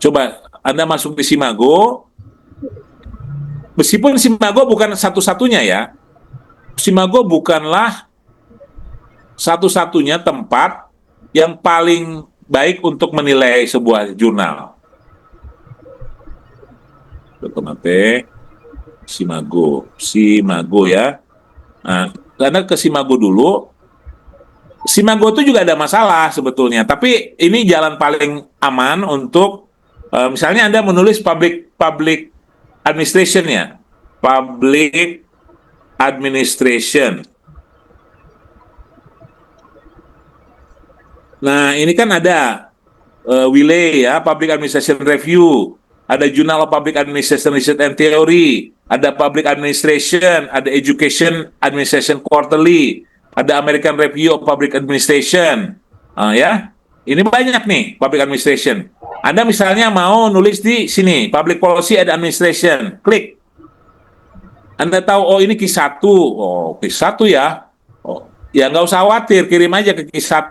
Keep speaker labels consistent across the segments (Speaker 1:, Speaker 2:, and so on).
Speaker 1: Coba Anda masuk di Simago, meskipun Simago bukan satu-satunya ya, Simago bukanlah satu-satunya tempat yang paling baik untuk menilai sebuah jurnal. Mate, Simago ya. Nah, Anda ke Simago dulu. Simago itu juga ada masalah sebetulnya, tapi ini jalan paling aman untuk misalnya Anda menulis public administration ya, public administration. Nah, ini kan ada WILE ya, Public Administration Review, ada Journal of Public Administration Research and Theory, ada Public Administration, ada Education Administration Quarterly, ada American Review of Public Administration, ya. Ini banyak nih Public Administration. Anda misalnya mau nulis di sini Public Policy and Administration, klik. Anda tahu, oh ini Q1, oh Q1 ya, oh ya nggak usah khawatir, kirim aja ke Q1.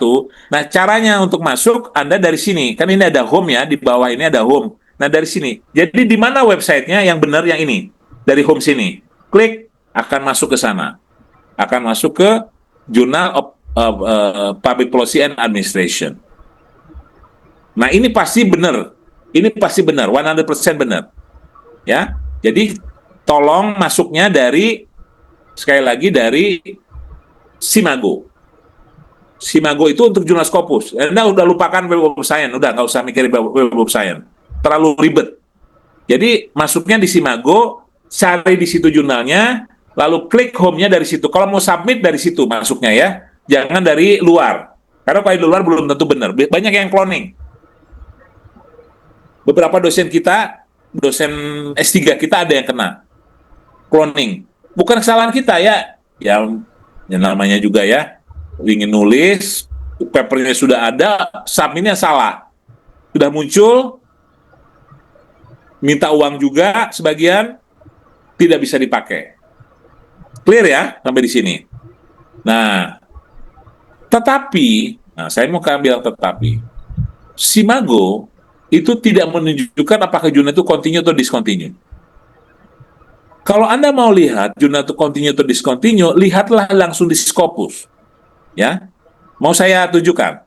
Speaker 1: Nah caranya untuk masuk, Anda dari sini, kan ini ada home ya, di bawah ini ada home. Nah dari sini, jadi di mana websitenya yang benar yang ini? Dari home sini, klik, akan masuk ke sana. Akan masuk ke Journal of Public Policy and Administration. Nah ini pasti benar, 100% benar. Ya, jadi tolong masuknya dari, sekali lagi dari Simago. Simago itu untuk jurnal Scopus. Anda udah lupakan Web of Science, udah nggak usah mikirin Web of Science. Terlalu ribet. Jadi masuknya di Simago, cari di situ jurnalnya, lalu klik home-nya dari situ. Kalau mau submit dari situ masuknya ya, jangan dari luar. Karena kalau di luar belum tentu benar. Banyak yang cloning. Beberapa dosen kita, dosen S3 kita ada yang kena cloning. Bukan kesalahan kita ya, yang namanya juga ya, ingin nulis, papernya sudah ada, submitnya salah. Sudah muncul, minta uang juga sebagian, tidak bisa dipakai. Clear ya, sampai di sini. Nah, tetapi, saya mau bilang tetapi, Simago itu tidak menunjukkan apakah jurnal itu continue atau discontinue. Kalau Anda mau lihat jurnal itu continue atau discontinue, lihatlah langsung di Scopus. Ya, mau saya tunjukkan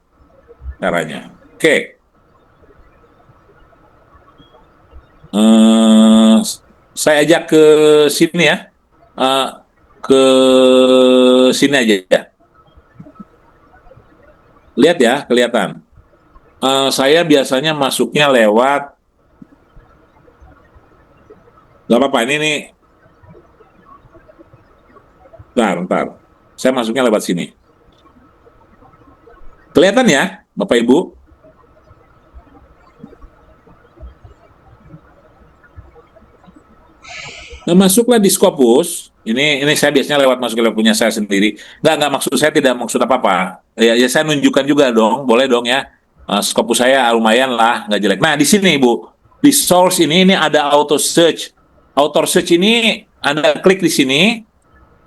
Speaker 1: caranya. Oke. Saya ajak ke sini ya. Ke sini aja ya. Lihat ya, kelihatan. Saya biasanya masuknya lewat, nggak apa-apa, ini nih. Bentar. Saya masuknya lewat sini. Kelihatan ya, Bapak Ibu? Nah, masuklah di Scopus. Ini saya biasanya masuk punya saya sendiri. Nggak maksud saya, tidak maksud apa-apa. Ya saya nunjukkan juga dong, boleh dong ya. Scopus saya lumayan lah, nggak jelek. Nah, di sini Ibu, di source ini ada auto search. Auto search ini Anda klik di sini,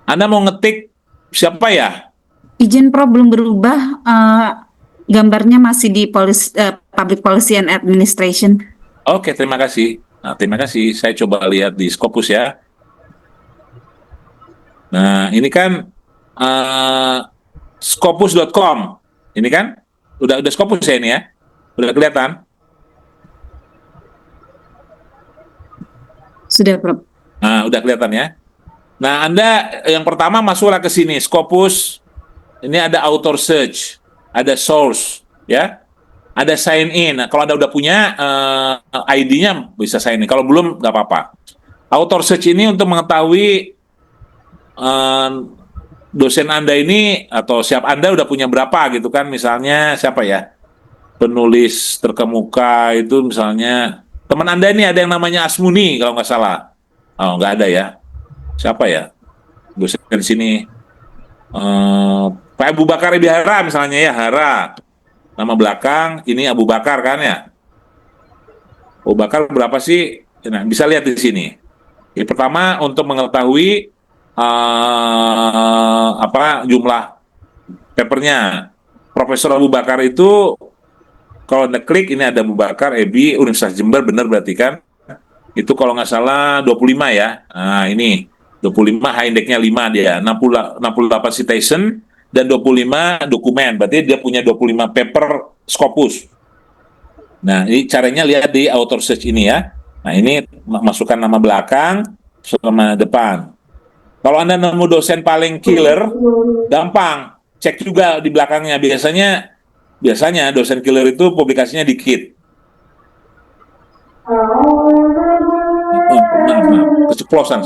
Speaker 1: Anda mau ngetik siapa ya?
Speaker 2: Izin Prof belum berubah, gambarnya masih di Public Policy and Administration.
Speaker 1: Oke, terima kasih. Nah, terima kasih. Saya coba lihat di Scopus ya. Nah, ini kan scopus.com. Ini kan udah Scopus ya ini ya. Udah kelihatan?
Speaker 2: Sudah, Prof.
Speaker 1: Nah, udah kelihatan ya. Nah, Anda yang pertama masuklah ke sini, Scopus. Ini ada author search, ada source, ya. Ada sign in. Nah, kalau Anda udah punya ID-nya bisa sign in. Kalau belum, nggak apa-apa. Author search ini untuk mengetahui dosen Anda ini atau siapa Anda udah punya berapa gitu kan. Misalnya siapa ya? Penulis terkemuka itu misalnya teman Anda ini ada yang namanya Asmuni kalau nggak salah. Oh, nggak ada ya. Siapa ya? Dosen di sini. Pak Abu Bakar Bihara misalnya ya, Hara. Nama belakang, ini Abu Bakar kan ya? Abu Bakar berapa sih? Nah, bisa lihat di sini. Yang pertama untuk mengetahui jumlah papernya. Profesor Abu Bakar itu kalau Anda klik ini ada Abu Bakar, EBI, Universitas Jember, benar berarti kan? Itu kalau nggak salah 25 ya. Nah, ini 25 high index-nya 5 dia, 68 citation dan 25 dokumen. Berarti dia punya 25 paper Scopus. Nah, ini caranya lihat di author search ini ya. Nah, ini masukkan nama belakang sama depan. Kalau Anda nemu dosen paling killer, gampang. Cek juga di belakangnya. Biasanya dosen killer itu publikasinya dikit. Maaf, keceplosan.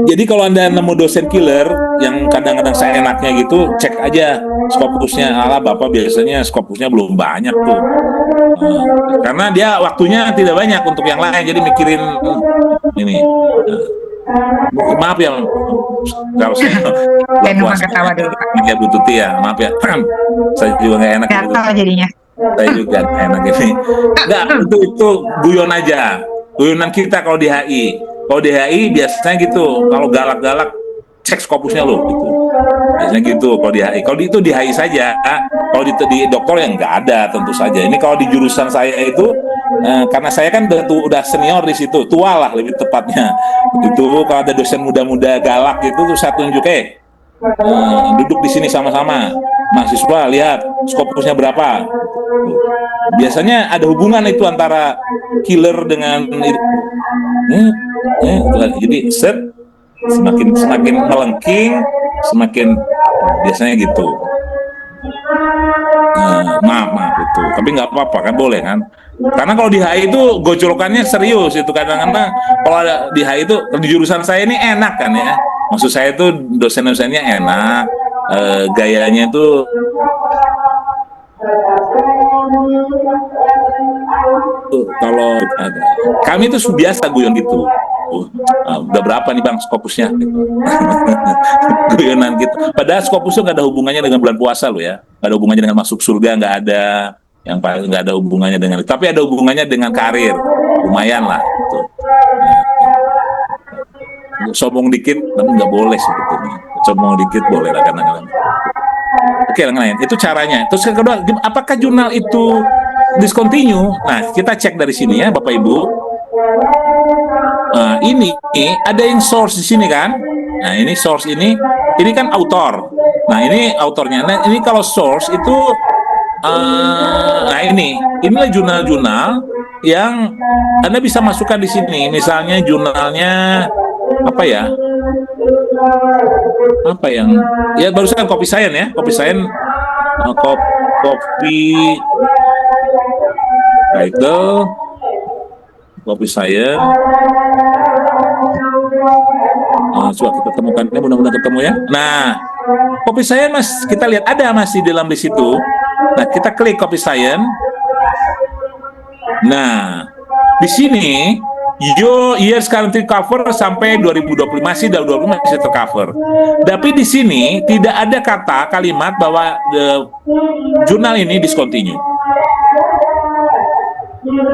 Speaker 1: Jadi kalau Anda nemu dosen killer yang kadang-kadang seenaknya gitu, cek aja Scopusnya. Alah, Bapak biasanya Scopusnya belum banyak tuh. Karena dia waktunya tidak banyak untuk yang lain, jadi mikirin ini. Maaf ya, kalau saya
Speaker 3: ketawa dulu.
Speaker 1: Ya Bu Tuti ya, maaf ya. Saya juga nggak enak.
Speaker 3: Gatal jadinya.
Speaker 1: Saya juga nggak enak ini. Nggak, itu guyon aja. Guyonan kita kalau di HI. Kalau di HI biasanya gitu, kalau galak-galak cek Scopusnya lo gitu. Biasanya gitu kalau di HI. Kalau itu di HI saja. Kalau di dokter yang nggak ada tentu saja. Ini kalau di jurusan saya itu karena saya kan udah senior di situ, tua lah lebih tepatnya. Itu kalau ada dosen muda-muda galak gitu tuh saya tunjuk duduk di sini sama-sama. Mahasiswa lihat Scopusnya berapa. Biasanya ada hubungan itu antara killer dengan jadi set semakin melengking semakin biasanya gitu. Maaf itu, tapi nggak apa-apa kan, boleh kan? Karena kalau di HI itu gojolokannya serius itu kadang-kadang. Kalau ada di HI itu di jurusan saya ini enak kan ya, maksud saya itu dosen-dosennya enak, gayanya itu kalau kami itu biasa guyon gitu. Udah berapa nih Bang Scopusnya? Gitu. Guyonan gitu. Padahal Scopus itu nggak ada hubungannya dengan bulan puasa loh ya. Nggak ada hubungannya dengan masuk surga, nggak ada. Yang paling nggak ada hubungannya dengan itu. Tapi ada hubungannya dengan karir. Lumayan lah. Gitu. Sombong dikit, tapi nggak boleh sebetulnya. Sombong dikit boleh lah kadang-kadang. Oke, yang lain. Itu caranya. Terus yang kedua, apakah jurnal itu discontinue? Nah, kita cek dari sini ya, Bapak Ibu. Nah, ini ada yang source di sini kan? Nah, ini source ini kan author. Nah, ini autornya. Nah, ini kalau source itu, nah inilah jurnal-jurnal yang Anda bisa masukkan di sini. Misalnya jurnalnya apa ya? Apa yang ya barusan Copy Science ya, Copy Science, copy title, Copy Science. Coba kita temukan, mudah-mudahan ketemu ya. Nah, Copy Science kita lihat ada masih di dalam list itu. Nah, kita klik Copy Science. Nah, di sini years currently cover sampai 2020 masih tercover. Tapi di sini tidak ada kata kalimat bahwa jurnal ini discontinue.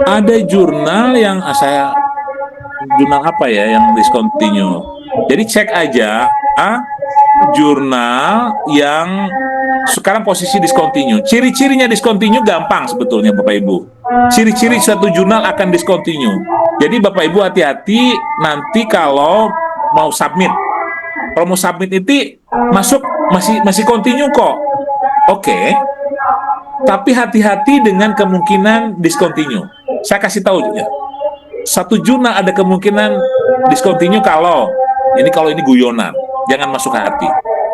Speaker 1: Ada jurnal yang jurnal apa ya yang discontinue. Jadi cek aja jurnal yang sekarang posisi discontinue. Ciri-cirinya discontinue gampang sebetulnya Bapak Ibu. Ciri-ciri suatu jurnal akan discontinue. Jadi Bapak Ibu hati-hati nanti kalau mau submit. Kalau mau submit itu masuk masih continue kok. Oke. Tapi hati-hati dengan kemungkinan discontinue. Saya kasih tahu ya. Satu jurnal ada kemungkinan discontinue kalau ini guyonan. Jangan masuk hati.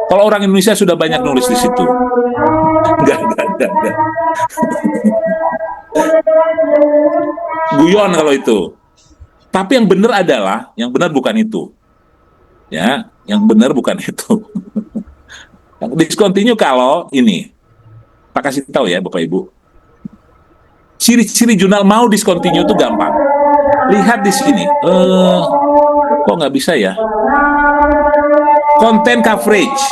Speaker 1: Kalau orang Indonesia sudah banyak nulis di situ. Enggak. Guyon kalau itu. Tapi yang benar yang benar bukan itu. Ya, yang benar bukan itu. Discontinue kalau ini. Pak kasih tahu ya Bapak Ibu. Ciri-ciri jurnal mau discontinue itu gampang. Lihat di sini. Kok nggak bisa ya? Content coverage.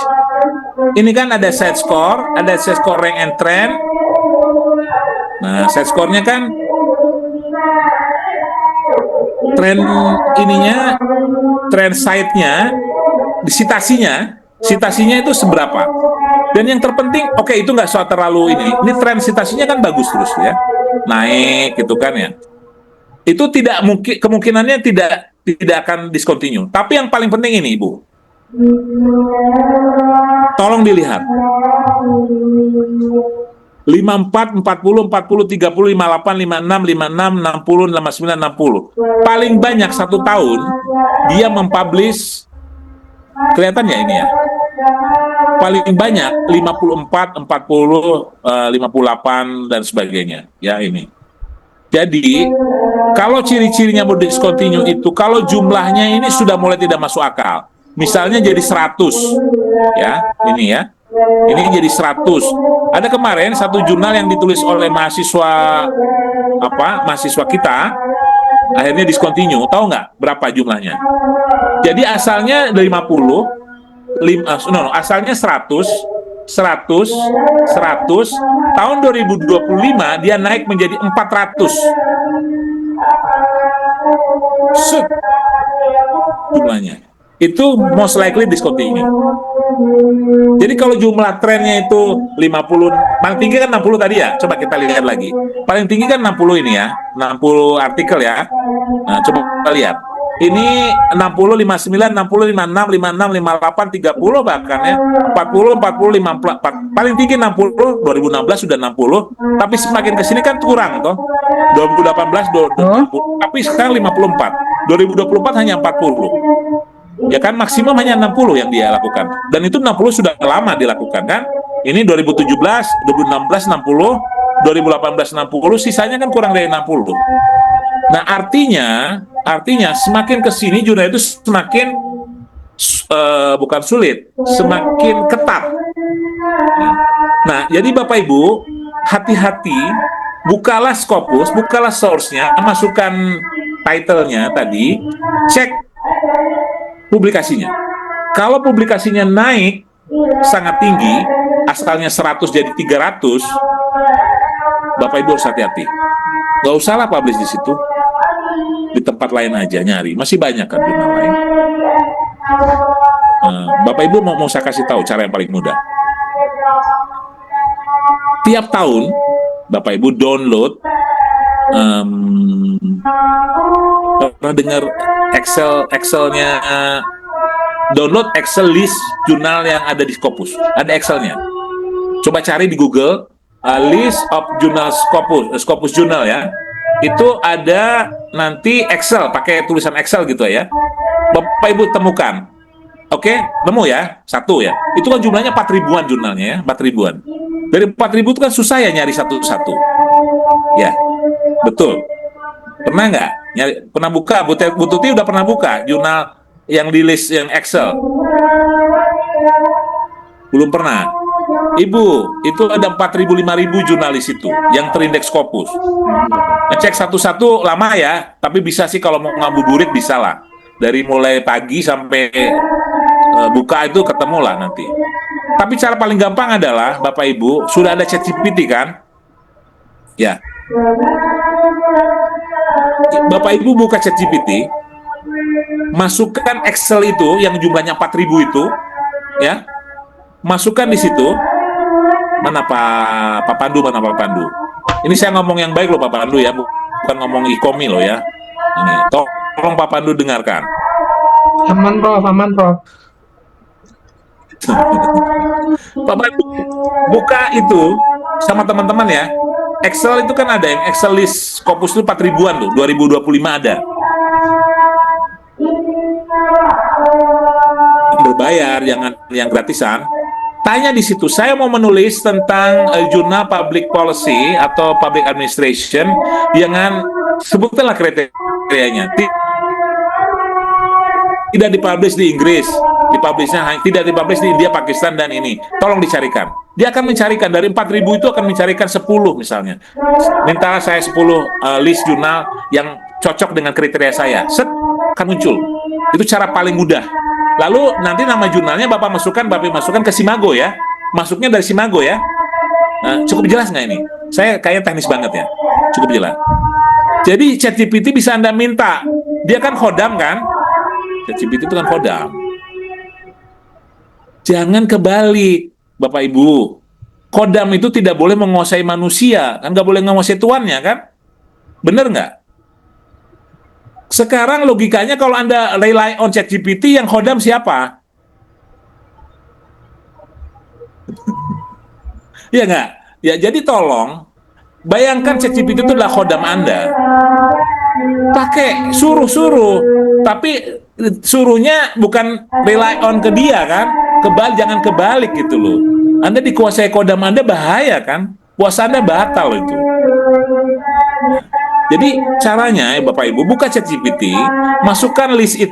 Speaker 1: Ini kan ada set score, rank and trend. Nah, set score-nya kan trend site-nya, citasinya itu seberapa? Dan yang terpenting, oke, itu nggak soal terlalu ini tren citasinya kan bagus terus ya, naik gitu kan ya. Itu tidak mungkin, kemungkinannya tidak akan discontinue. Tapi yang paling penting ini, Ibu, tolong dilihat. 54, 40, 40, 30, 58, 56, 56, 60, 59, 60. Paling banyak satu tahun dia mempublish, kelihatan ya ini ya, paling banyak 54, 40, 58 dan sebagainya ya ini. Jadi kalau ciri-cirinya mau discontinue itu kalau jumlahnya ini sudah mulai tidak masuk akal. Misalnya jadi 100 ya, ini ya. Ini jadi 100. Ada kemarin satu jurnal yang ditulis oleh mahasiswa kita akhirnya discontinue. Tahu nggak berapa jumlahnya? Jadi asalnya 50, asalnya 100, 100, 100, tahun 2025 dia naik menjadi 400. Set jumlahnya. Itu most likely discontinue. Jadi kalau jumlah trennya itu 50, paling tinggi kan 60 tadi ya. Coba kita lihat lagi. Paling tinggi kan 60 ini ya, 60 artikel ya. Nah, coba kita lihat. Ini 60, 59, 60, 56, 56, 58, 30 bahkan ya. 40, 40, 54. Paling tinggi 60, 2016 sudah 60, tapi semakin ke sini kan kurang toh. 2018 20, tapi sekarang 54. 2024 hanya 40. Ya kan maksimum hanya 60 yang dia lakukan. Dan itu 60 sudah lama dilakukan kan. Ini 2017, 2016 60, 2018 60, sisanya kan kurang dari 60. Nah, artinya semakin ke sini jurnal itu semakin bukan sulit, semakin ketat. Nah, jadi Bapak Ibu, hati-hati, bukalah Scopus, bukalah source-nya, masukkan title-nya tadi, cek publikasinya. Kalau publikasinya naik sangat tinggi, asalnya 100 jadi 300, Bapak Ibu harus hati-hati. Nggak usahlah publish di situ. Di tempat lain aja nyari. Masih banyak kan jurnal lain. Bapak Ibu mau saya kasih tahu cara yang paling mudah. Tiap tahun, Bapak Ibu download, pernah dengar Excelnya, download Excel list jurnal yang ada di Scopus. Ada Excelnya. Coba cari di Google, list of journal Scopus Journal ya. Itu ada nanti Excel, pakai tulisan Excel gitu ya. Bapak Ibu temukan. Oke, nemu ya, satu ya. Itu kan jumlahnya 4 ribuan jurnalnya ya, 4 ribuan. Dari 4 ribu itu kan susah ya nyari satu-satu. Ya, betul. Pernah nggak? Pernah buka? Bu Tuti udah pernah buka jurnal yang di list yang Excel? Belum pernah. Ibu, itu ada 4.000, 5.000 jurnalis itu yang terindeks Scopus. Ngecek satu-satu lama ya, tapi bisa sih kalau mau ngabuburit bisa lah. Dari mulai pagi sampai buka itu ketemu lah nanti. Tapi cara paling gampang adalah, Bapak Ibu, sudah ada ChatGPT kan? Ya. Bapak Ibu buka ChatGPT, masukkan Excel itu yang jumlahnya 4.000 itu, ya. Masukkan di situ. Mana Pak Pandu, mana Pak Pandu? Ini saya ngomong yang baik loh Pak Pandu ya, bukan ngomong ikomi loh ya. Ini, tolong Pak Pandu dengarkan.
Speaker 3: Aman Prof.
Speaker 1: Pak Pandu, buka itu sama teman-teman ya. Excel itu kan ada yang Excel list Scopus itu 4 ribuan tuh, 2025 ada. Berbayar, jangan yang gratisan. Tanya di situ, saya mau menulis tentang jurnal public policy atau public administration, jangan sebutkanlah kriterianya. Tidak dipublish di Inggris, tidak dipublish di India, Pakistan, dan ini. Tolong dicarikan. Dia akan mencarikan, dari 4.000 itu akan mencarikan 10 misalnya. Minta saya 10 list jurnal yang cocok dengan kriteria saya. Set, akan muncul. Itu cara paling mudah. Lalu nanti nama jurnalnya Bapak masukkan ke Simago ya. Masuknya dari Simago ya. Nah, cukup jelas nggak ini? Saya kayaknya teknis banget ya. Cukup jelas. Jadi ChatGPT bisa Anda minta. Dia kan khodam kan? ChatGPT itu kan khodam. Jangan kebalik. Bapak Ibu. Kodam itu tidak boleh menguasai manusia, kan nggak boleh menguasai tuannya, kan? Bener nggak? Sekarang logikanya kalau Anda rely on ChatGPT, yang kodam siapa? Iya nggak? Ya, jadi tolong, bayangkan ChatGPT itu adalah kodam Anda. Pakai, suruh-suruh. Tapi suruhnya bukan rely on ke dia, kan? Jangan kebalik gitu loh. Anda dikuasai kodam Anda, bahaya, kan? Puasa Anda batal itu. Jadi caranya, Bapak Ibu, buka ChatGPT, masukkan list itu